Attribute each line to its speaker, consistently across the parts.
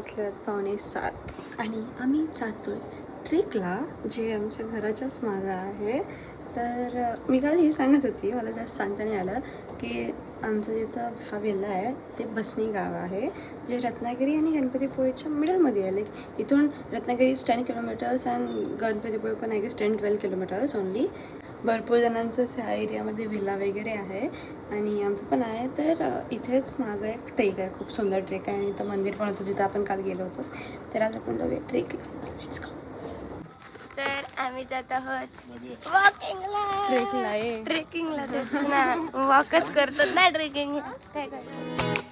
Speaker 1: वाजल्यात 6:45 आणि आम्ही जातोय ट्रेकला, जे आमच्या घराच्याच मागं आहे. तर मी काल हे सांगत होती, मला जास्त सांगता नाही आलं की आमचं जिथं हा विल्ला आहे ते बसनी गाव आहे, जे रत्नागिरी आणि गणपतीपुळेच्या मिडलमध्ये आहे. लाईक इथून रत्नागिरी 10 किलोमीटर्स आणि गणपतीपुळे पण आय गेस 10-12 किलोमीटर्स ओनली. भरपूर जणांचं त्या एरियामध्ये विल्ला वगैरे आहे आणि आमचं पण आहे. तर इथेच मागं एक ट्रेक आहे, खूप सुंदर ट्रेक आहे आणि इथं मंदिर पण होतं जिथं आपण काल गेलो होतो. तर आज आपण जाऊया ट्रेकला. Let's go.
Speaker 2: तर आम्ही जात आहोत वॉकिंगला. ट्रेकिंगला तेच ना, वॉकच करतात ना ट्रेकिंग. काय करतात?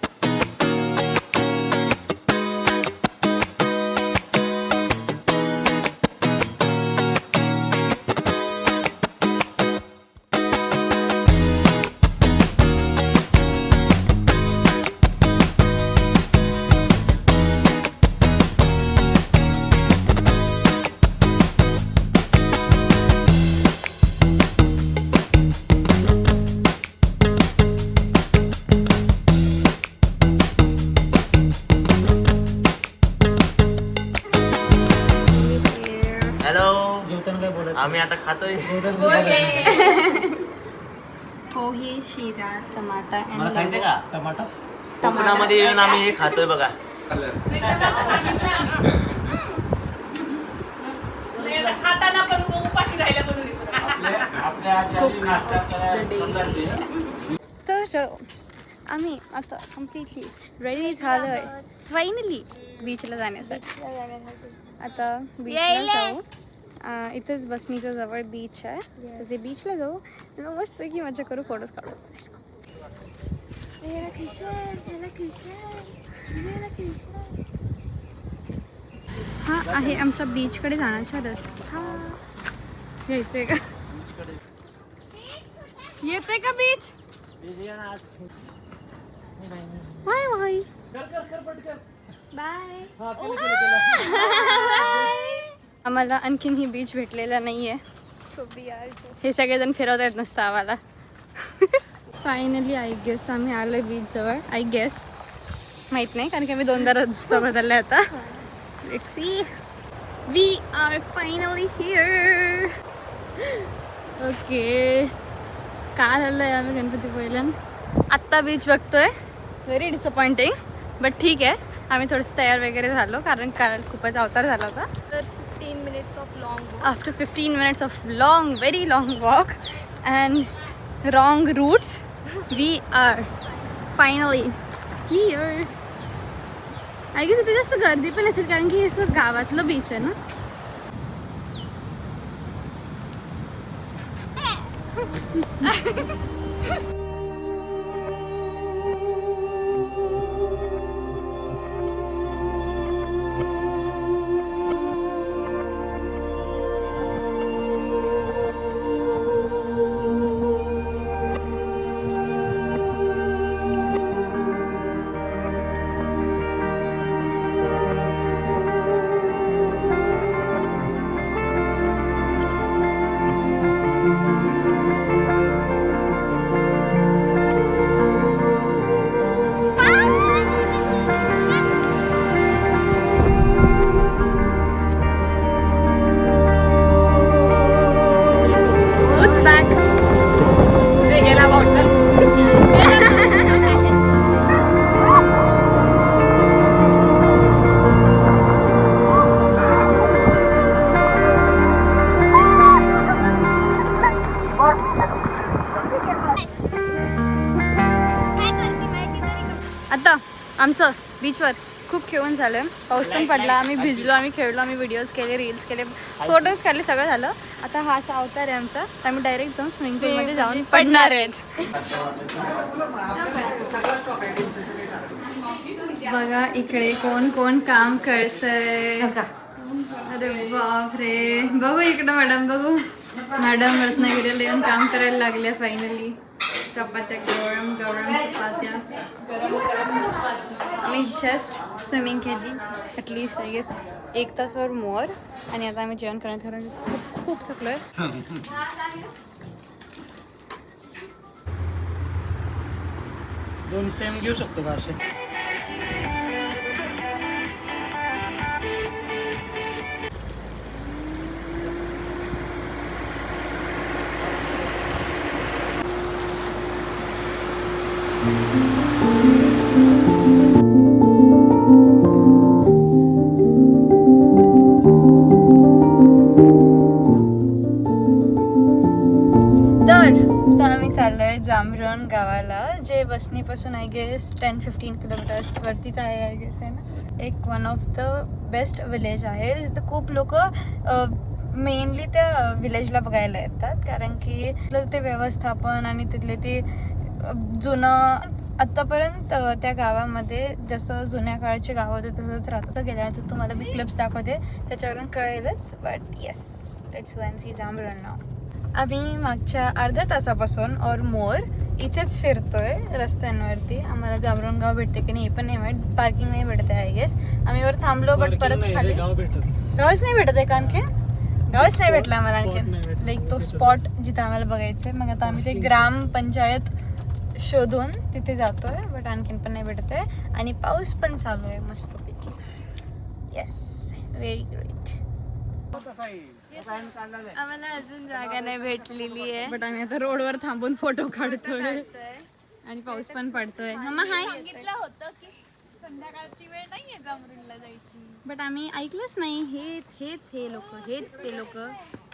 Speaker 3: आम्ही आता खातोय
Speaker 1: पोहे, शिरा, टमाटा
Speaker 3: मला खायचंय का टमाटा. कोकणामध्ये येऊन आम्ही हे खातोय बघा.
Speaker 4: खाताना पण उपाशी राहिला पण
Speaker 1: तर आम्ही आता कम्प्लिटली रेडी झालोय फायनली बीचला जाण्यासाठी. आता बीचला जाऊ. इथेच बसनीच्या जवळ बीच आहे, तर ते बीचला जाऊ. मस्त की मजा करू, फोटोज काढू. हा आहे आमच्या बीचकडे जाण्याचा रस्ता. यायचंय का? येते का बीच? Bye bye bye. आम्हाला आणखीन ही बीच भेटलेला नाहीये, हे सगळेजण फिरवत आहेत नुसतं आम्हाला. फायनली आय गेस आम्ही आलोय बीच जवळ. आय गेस माहित नाही, कारण की मी 2दा रस्ता बदलला आता. Let's see. We are finally here. Okay, काल आलोय आम्ही गणपतीपुळेला, आत्ता बीच बघतोय. व्हेरी डिसअपॉइंटिंग, बट ठीक आहे. आम्ही थोडंसं तयार वगैरे झालो, कारण काल खूपच अवतार झाला होता.
Speaker 2: तर 15 minutes of long walk.
Speaker 1: After 15 minutes of long, very long walk and wrong routes, we are finally here. I guess इथे जास्त गर्दी पण असेल, कारण की हे गावातलं बीच आहे ना. आता आमचं बीचवर खूप खेळून झालं, पाऊस पण पडला, आम्ही भिजलो, आम्ही खेळलो, आम्ही व्हिडिओज केले, रील्स केले, फोटोज काढले, सगळं झालं. आता हा असा अवतार आहे आमचा, तर आम्ही डायरेक्ट जाऊन स्विमिंग पूलमध्ये जाऊन पडणार आहेत. बघा इकडे कोण कोण काम करतंय. अरे बापरे, बघू इकडं मॅडम, बघू मॅडम रत्नागिरीला येऊन काम करायला लागल्या फायनली. चपात्या गरम गरम चपात्या. आम्ही जस्ट स्विमिंग केली ॲटलिस्ट आय गेस 1 तास और मोर, आणि आता आम्ही जेवण करण्यात कारण खूप खूप थकलोय.
Speaker 5: दोन सेम घेऊ शकतो का असे?
Speaker 1: आम्ही चाललोय जांभरण गावाला, जे बसनीपासून आय गेस 10-15 किलोमीटर्स वरतीच आहे आय गेस, आहे ना. एक one of the best village आहे जिथं खूप लोक मेनली त्या विलेजला बघायला येतात, कारण की ते व्यवस्थापन आणि तिथले ते जुनं आत्तापर्यंत त्या गावामध्ये जसं जुन्या काळाचे गाव होते तसंच राहतं. तर गेल्यानंतर तुम्हाला मी क्लिप्स दाखवते, त्याच्यावरून कळेलच. But yes, let's go and see जांभरण नाव. आम्ही मागच्या अर्ध्या तासापासून और मोर इथेच फिरतोय रस्त्यांवरती. आम्हाला जांभरण गाव भेटते की नाही हे पण नाही माहीत, पार्किंग नाही भेटते आय गेस. आम्ही वर थांबलो बट परत खाली गावच नाही भेटत आहे, कारण की गावच नाही भेटला आम्हाला आणखी, लाईक तो स्पॉट जिथं आम्हाला बघायचं आहे. मग आता आम्ही ते ग्रामपंचायत शोधून तिथे जातोय, बट आणखीन पण नाही भेटत आहे. आणि पाऊस पण चालू आहे मस्तपैकी. Yes, very great. आम्हाला अजून जागा नाही भेटलेली आहे, बट आम्ही आता रोडवर थांबून फोटो काढतोय आणि पाऊस पण पडतोय. मम्मा हाय.
Speaker 4: सांगितलं होतं की संध्याकाळची वेळ नाहीये जांभरूणला जायची,
Speaker 1: बट आम्ही ऐकलंच नाही. हेच ते लोक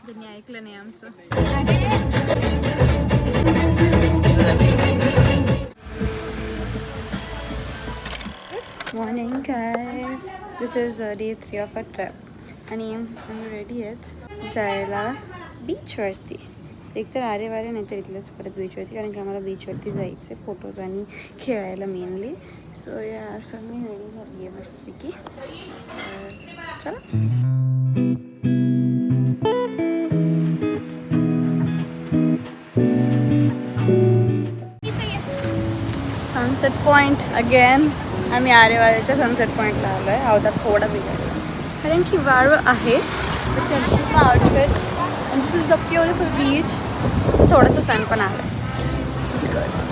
Speaker 1: ज्यांनी ऐकलं नाही आमचं. Morning guys, this is day 3 of a trip आणि आम्ही रेडी आहेत जायला बीचवरती. एकतर आरेवारे नाही तर इथलंच परत बीचवरती, कारण की आम्हाला बीचवरती जायचं आहे फोटोज आणि खेळायला मेनली. सो या असं मी रेडी झाली आहे मस्तपैकी. चला. Sunset point again. आम्ही आरेवाऱ्याच्या सनसेट पॉइंटला आलो आहे. आवता थोडा बिघडला कारण की वाळू आहे. This is my outfit and this is the beautiful beach. थोडंसं सन पण आलं आहे. It's good.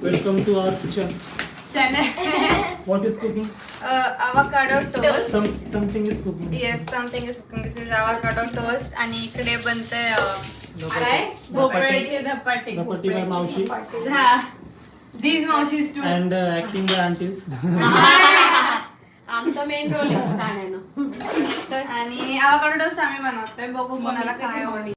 Speaker 5: Welcome to our kitchen. What is cooking?
Speaker 1: avocado toast.
Speaker 5: Something is cooking.
Speaker 1: Yes, something is cooking. This is avocado toast आणि इकडे बनते
Speaker 4: काय भोपळ्याचे धपाटे.
Speaker 5: Dhapati by Maushi
Speaker 1: हा.
Speaker 4: These मावशीज too.
Speaker 5: and acting by aunties.
Speaker 4: आमचा main role आहे खाण्यानं.
Speaker 1: आणि avocado toast आम्ही बनवतोय. बघू कोणाला काय आवडेल.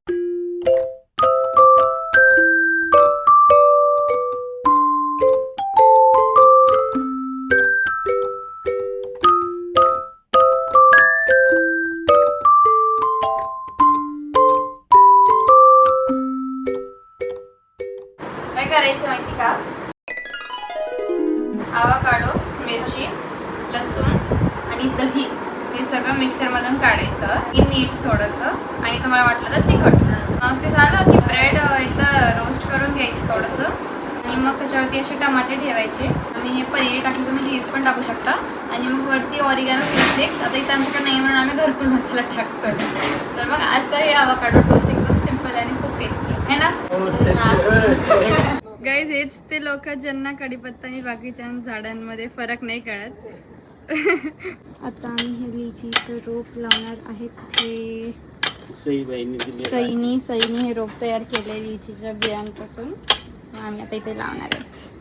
Speaker 1: काय करायचं माहिती का? आवकाडो, मिरची, लसूण आणि दही हे सगळं मिक्सरमधून काढायचं की नीट थोडंसं, आणि तुम्हाला वाटलं तर तिखट. मग ते झालं की ब्रेड एकदा रोस्ट करून घ्यायची थोडंसं, आणि मग त्याच्यावरती असे टमाटे ठेवायचे. आणि हे पनीर टाकून तुम्ही चीज पण टाकू शकता. आणि मग वरती ऑरिगॅनो फ्लेक्स. आता इथं आमच्याकडे नाही म्हणून आम्ही घरकुल मसाला टाकतो. तर मग असं हे आवकाडो टोस्ट एकदम सिम्पल आणि खूप टेस्टी आहे ना. गाईज, हेच ते लोक ज्यांना कढीपत्ता आणि बाकीच्या झाडांमध्ये फरक नाही कळत. आता आम्ही हे लिचीचं रोप लावणार आहेत. हे सईनी हे रोप तयार केले लिचीच्या बियांपासून. आम्ही आता इथे लावणार आहेत.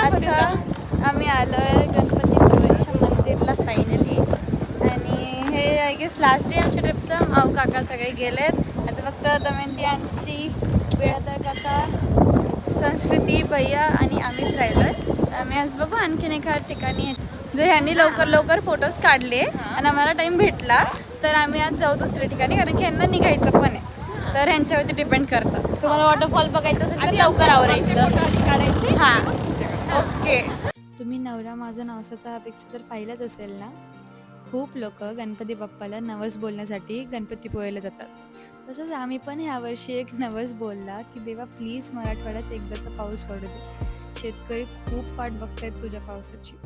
Speaker 1: आता आम्ही आलोय गणपतीपुळेच्या मंदिरला फायनली. आणि हे आय गेस लास्ट डे आमच्या ट्रिपचं. माऊ काका सगळे गेलेत. आता फक्त दमयंती आमची, बिळाधर काका, संस्कृती, भैया आणि आम्हीच राहिलोय. आम्ही आज बघू आणखीन एका ठिकाणी. जर ह्यांनी लवकर फोटोज काढले आणि आम्हाला टाइम भेटला तर आम्ही आज जाऊ दुसऱ्या ठिकाणी, कारण की ह्यांना निघायचं पण आहे. तर ह्यांच्यावरती डिपेंड करतं. तुम्हाला वॉटरफॉल बघायचं असेल तर लवकर आवरायचं काढायचे. हां, ओके. तुम्ही नवरा माझा नवसाचा हा पिक्चर तर पाहिलाच असेल ना. खूप लोक गणपती बाप्पाला नवस बोलण्यासाठी गणपतीपुळेला जातात.
Speaker 6: तसंच आम्ही पण ह्यावर्षी एक नवस बोलला की देवा प्लीज मराठवाड्यात एकदाचा पाऊस पडू दे. शेतकरी खूप वाट बघतायत तुझ्या पावसाची.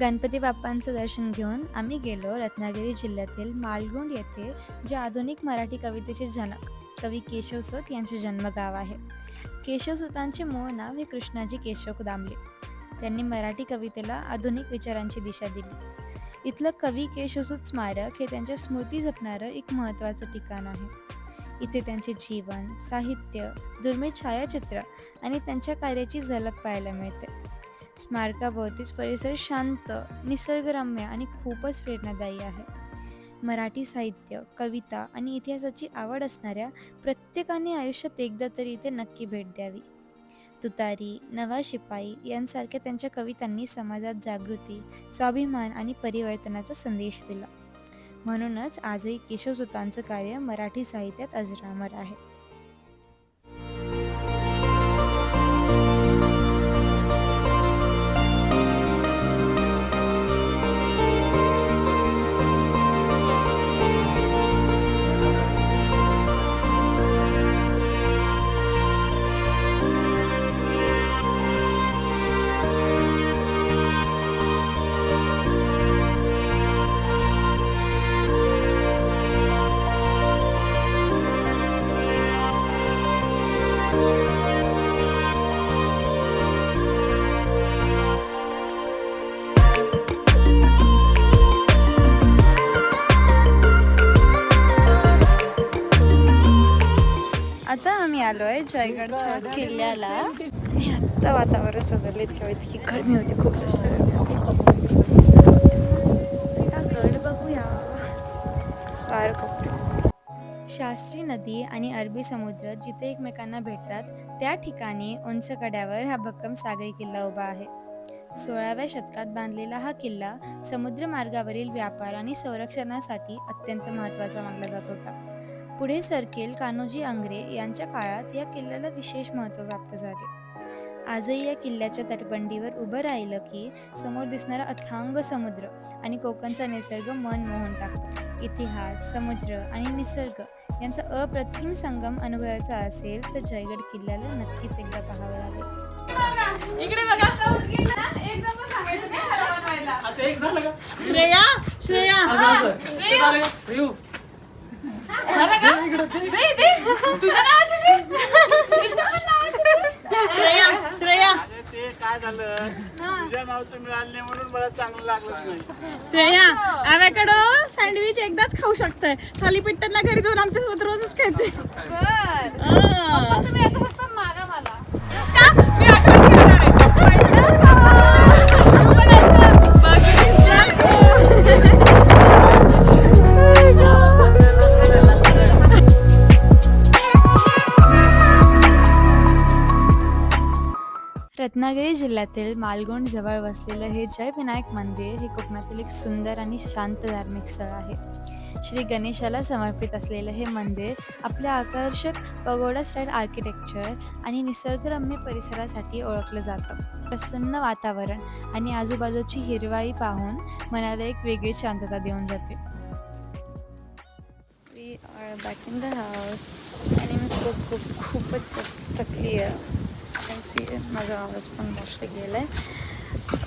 Speaker 6: गणपती बाप्पांचं दर्शन घेऊन आम्ही गेलो रत्नागिरी जिल्ह्यातील मालगुंड येथे जे आधुनिक मराठी कवितेचे जनक कवी केशवसूत यांचे जन्मगाव आहे. केशवसूतांचे मूळ नाव हे कृष्णाजी केशव दामले. त्यांनी मराठी कवितेला आधुनिक विचारांची दिशा दिली. इथलं कवी केशवसूत स्मारक हे त्यांच्या स्मृती जपणारं एक महत्त्वाचं ठिकाण आहे. इथे त्यांचे जीवन, साहित्य, दुर्मिळ छायाचित्र आणि त्यांच्या कार्याची झलक पाहायला मिळते. स्मारकाभोवतीच परिसर शांत, निसर्गरम्य आणि खूपच प्रेरणादायी आहे. मराठी साहित्य, कविता आणि इतिहासाची आवड असणाऱ्या प्रत्येकाने आयुष्यात एकदा तरी इथे नक्की भेट द्यावी. तुतारी, नवा शिपाई यांसारख्या त्यांच्या कवितांनी समाजात जागृती, स्वाभिमान आणि परिवर्तनाचा संदेश दिला. म्हणूनच आजही केशवसूतांचं कार्य मराठी साहित्यात अजरामर आहे. आता आम्ही आलो आहे जयगडच्या किल्ल्याला आणि आत्ता वातावरण सुधारले. तेव्हा इतकी गरमी होती, खूप जास्त गरमी होती. गड बघूया. वार खूप. शास्त्री नदी आणि अरबी समुद्र जिथे एकमेकांना भेटतात त्या ठिकाणी उंच कड्यावर हा भक्कम सागरी किल्ला उभा आहे. 16व्या शतकात बांधलेला हा किल्ला समुद्रमार्गावरील व्यापार आणि संरक्षणासाठी अत्यंत महत्त्वाचा मानला जात होता. पुढे सरखेल कान्होजी आंग्रे यांच्या काळात या किल्ल्याला विशेष महत्त्व प्राप्त झाले. आजही या किल्ल्याच्या तटबंदीवर उभं राहिलं की समोर दिसणारा अथांग समुद्र आणि कोकणचा निसर्ग मन मोहून टाकतो. इतिहास, समुद्र आणि निसर्ग यांचा अप्रतिम संगम अनुभवायचा असेल तर जयगड किल्ल्याला नक्कीच एकदा पाहावं लागेल.
Speaker 4: इकडे बघा. एकदा पण सांगायचं नाही मला बनवायला. श्रेया श्रेया श्रेया झालं का? दे तुझं नावाचं दे. श्रेया श्रेया
Speaker 5: ते काय झालं, तुझ्या नावचं मिळालं नाही म्हणून मला चांगलं लागलं नाही.
Speaker 4: श्रेया आव्याकडो सँडविच एकदाच खाऊ शकताय. थालीपीठ त्यांना घरी जाऊन आमच्या सोबत रोजच खायचे. तुम्ही आता फक्त मागा मला का मी आठवण करणार
Speaker 6: रत्नागिरी जिल्ह्यातील मालगुंड जवळ वसलेलं हे जय विनायक मंदिर हे कोकणातील एक सुंदर आणि शांत धार्मिक स्थळ आहे. श्री गणेशाला समर्पित असलेलं हे मंदिर आपल्या आकर्षक पगोडा स्टाईल आर्किटेक्चर आणि निसर्गरम्य परिसरासाठी ओळखलं जातं. प्रसन्न वातावरण आणि आजूबाजूची हिरवाई पाहून मनाला एक वेगळी शांतता देऊन जाते. We are back in the house आणि मी खूपच जास्त थकली आहे. माझा आवाज पण मोस्टली गेला आहे,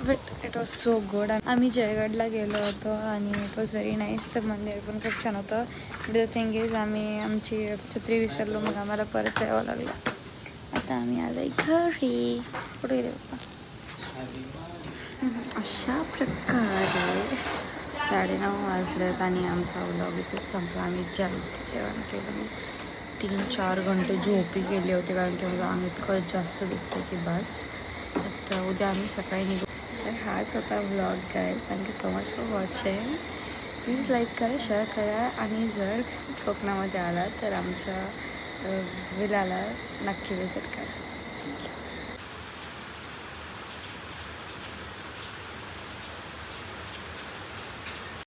Speaker 6: but it was so good. आम्ही जयगडला गेलो होतो आणि इट वॉज व्हेरी नाईस. तर मंदिर पण खूप छान होतं. द थिंग इज आम्ही आमची छत्री विसरलो, मग आम्हाला परत यावं लागलं. आता आम्ही आलो घरी. कुठे गेले पप्पा?
Speaker 1: अशा प्रकारे 9:30 वाजलेत आणि आमचा व्लॉग इथेच संपला. आम्ही जस्ट जेवण केलं. मी 3-4 घंटे झोपी गेले होते कारण की माझं अंग इतकं जास्त दुखतं की बस. तर उद्या आम्ही सकाळी निघू. तर हाच होता vlog guys. Thank you so much for watching. Please like करा, शेअर करा आणि जर कोकणामध्ये आला तर आमच्या विलाला नक्की विजिट करा.